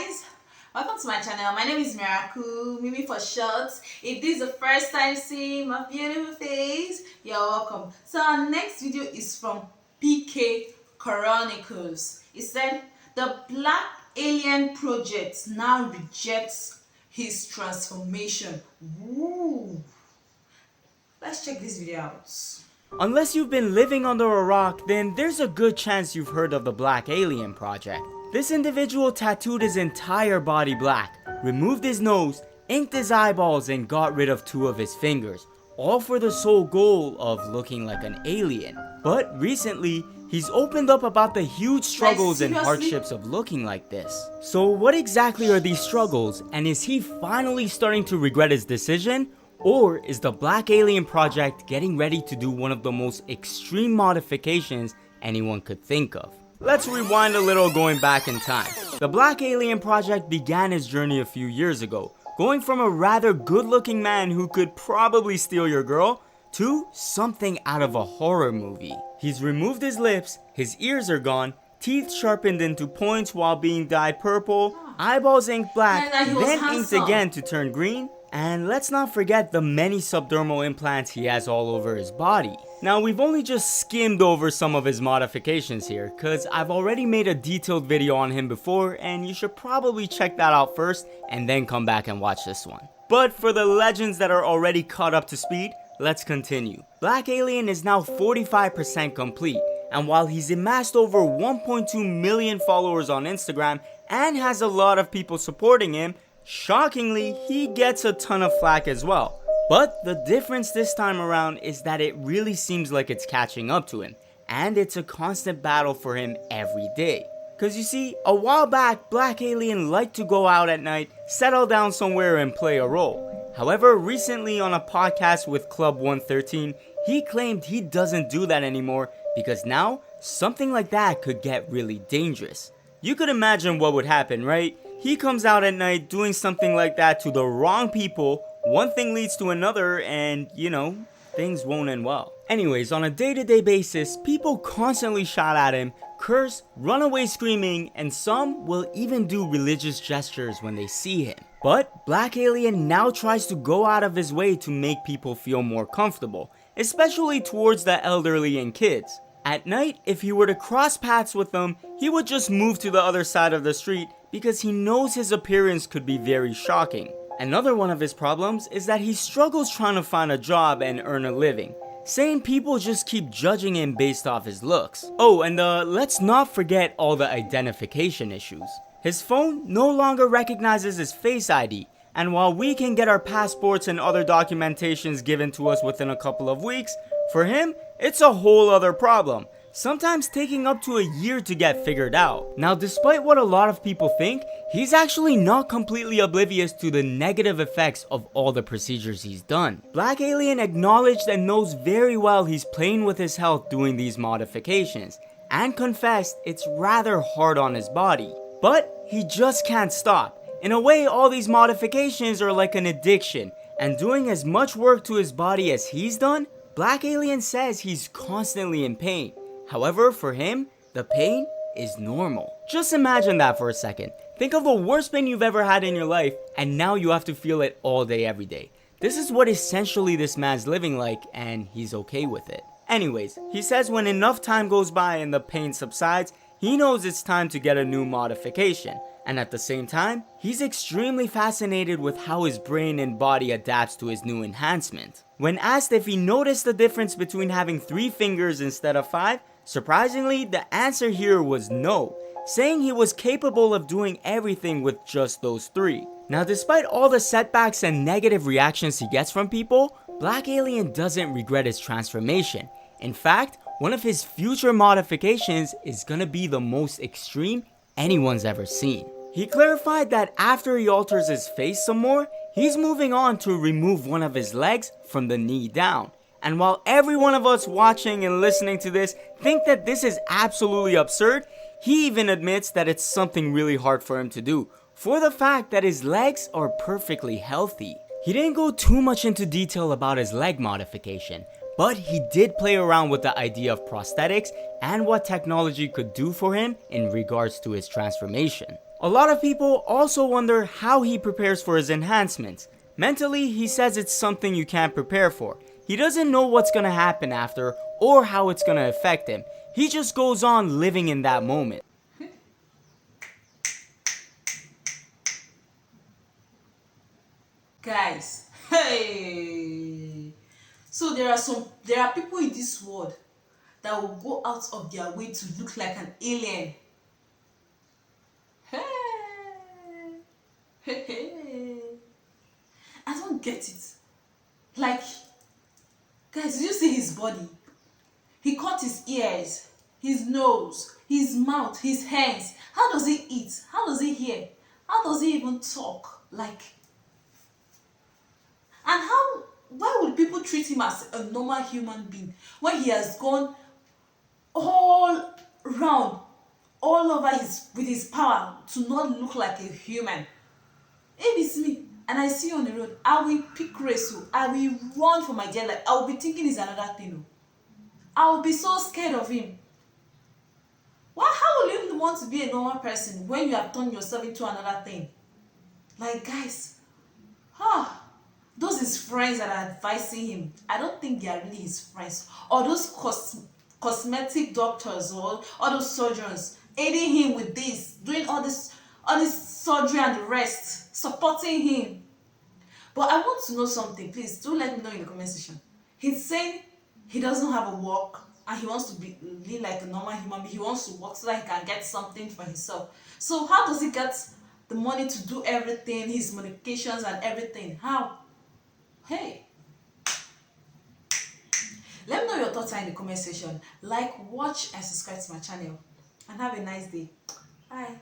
guys, welcome to my channel. My name is Miracle, Mimi for short. If this is the first time seeing my beautiful face, you're welcome. So our next video is from PK Chronicles. It said the Black Alien Project now rejects his transformation. Woo! Let's check this video out. Unless you've been living under a rock, then there's a good chance you've heard of the Black Alien Project. This individual tattooed his entire body black, removed his nose, inked his eyeballs, and got rid of 2 of his fingers, all for the sole goal of looking like an alien. But recently, he's opened up about the huge struggles and hardships of looking like this. So what exactly are these struggles, and is he finally starting to regret his decision? Or is the Black Alien Project getting ready to do one of the most extreme modifications anyone could think of? Let's rewind a little, going back in time. The Black Alien Project began his journey a few years ago, going from a rather good looking man who could probably steal your girl to something out of a horror movie. He's removed his lips, his ears are gone, teeth sharpened into points while being dyed purple, eyeballs inked black, then inked again to turn green. And let's not forget the many subdermal implants he has all over his body. Now, we've only just skimmed over some of his modifications here, cause I've already made a detailed video on him before, and you should probably check that out first and then come back and watch this one. But for the legends that are already caught up to speed, let's continue. Black Alien is now 45% complete, and while he's amassed over 1.2 million followers on Instagram and has a lot of people supporting him, shockingly, he gets a ton of flack as well. But the difference this time around is that it really seems like it's catching up to him, and it's a constant battle for him every day. Cause you see, a while back, Black Alien liked to go out at night, settle down somewhere and play a role. However, recently on a podcast with Club 113, he claimed he doesn't do that anymore because now, something like that could get really dangerous. You could imagine what would happen, right? He comes out at night doing something like that to the wrong people, one thing leads to another, and things won't end well. Anyways, on a day-to-day basis, people constantly shout at him, curse, run away screaming, and some will even do religious gestures when they see him. But Black Alien now tries to go out of his way to make people feel more comfortable, especially towards the elderly and kids. At night, if he were to cross paths with them, he would just move to the other side of the street because he knows his appearance could be very shocking. Another one of his problems is that he struggles trying to find a job and earn a living, saying people just keep judging him based off his looks. Oh, and let's not forget all the identification issues. His phone no longer recognizes his Face ID, and while we can get our passports and other documentations given to us within a couple of weeks, for him, it's a whole other problem, sometimes taking up to a year to get figured out. Now, despite what a lot of people think, he's actually not completely oblivious to the negative effects of all the procedures he's done. Black Alien acknowledged and knows very well he's playing with his health doing these modifications, and confessed it's rather hard on his body. But he just can't stop. In a way, all these modifications are like an addiction, and doing as much work to his body as he's done, Black Alien says he's constantly in pain. However, for him, the pain is normal. Just imagine that for a second. Think of the worst pain you've ever had in your life, and now you have to feel it all day, every day. This is what essentially this man's living like, and he's okay with it. Anyways, he says when enough time goes by and the pain subsides, he knows it's time to get a new modification. And at the same time, he's extremely fascinated with how his brain and body adapts to his new enhancement. When asked if he noticed the difference between having 3 fingers instead of 5, surprisingly, the answer here was no, saying he was capable of doing everything with just those 3. Now, despite all the setbacks and negative reactions he gets from people, Black Alien doesn't regret his transformation. In fact, one of his future modifications is gonna be the most extreme anyone's ever seen. He clarified that after he alters his face some more, he's moving on to remove one of his legs from the knee down. And while every one of us watching and listening to this think that this is absolutely absurd, he even admits that it's something really hard for him to do, for the fact that his legs are perfectly healthy. He didn't go too much into detail about his leg modification, but he did play around with the idea of prosthetics and what technology could do for him in regards to his transformation. A lot of people also wonder how he prepares for his enhancements. Mentally, he says it's something you can't prepare for. He doesn't know what's gonna happen after or how it's gonna affect him. He just goes on living in that moment. Guys, hey. So there are people in this world that will go out of their way to look like an alien. Hey. Hey, hey. I don't get it. Like, guys, did you see his body? He cut his ears, his nose, his mouth, his hands. How does he eat? How does he hear? How does he even talk? Like, and why would people treat him as a normal human being when he has gone all round, all over with his power to not look like a human? If it's me and I see you on the road, I will pick race you. I will run for my dear life. I will be thinking it's another thing. I will be so scared of him. Why? How will you want to be a normal person when you have turned yourself into another thing? Like, guys, those his friends that are advising him, I don't think they are really his friends. Or those cosmetic doctors or all those surgeons aiding him with this, doing all this surgery and the rest, supporting him. But I want to know something. Please do let me know in the comment section. He's saying he doesn't have a work and he wants to live like a normal human being. He wants to work so that he can get something for himself. So how does he get the money to do everything, his medications and everything? How? Hey, let me know your thoughts in the comment section. Like, watch and subscribe to my channel, and have a nice day. Bye.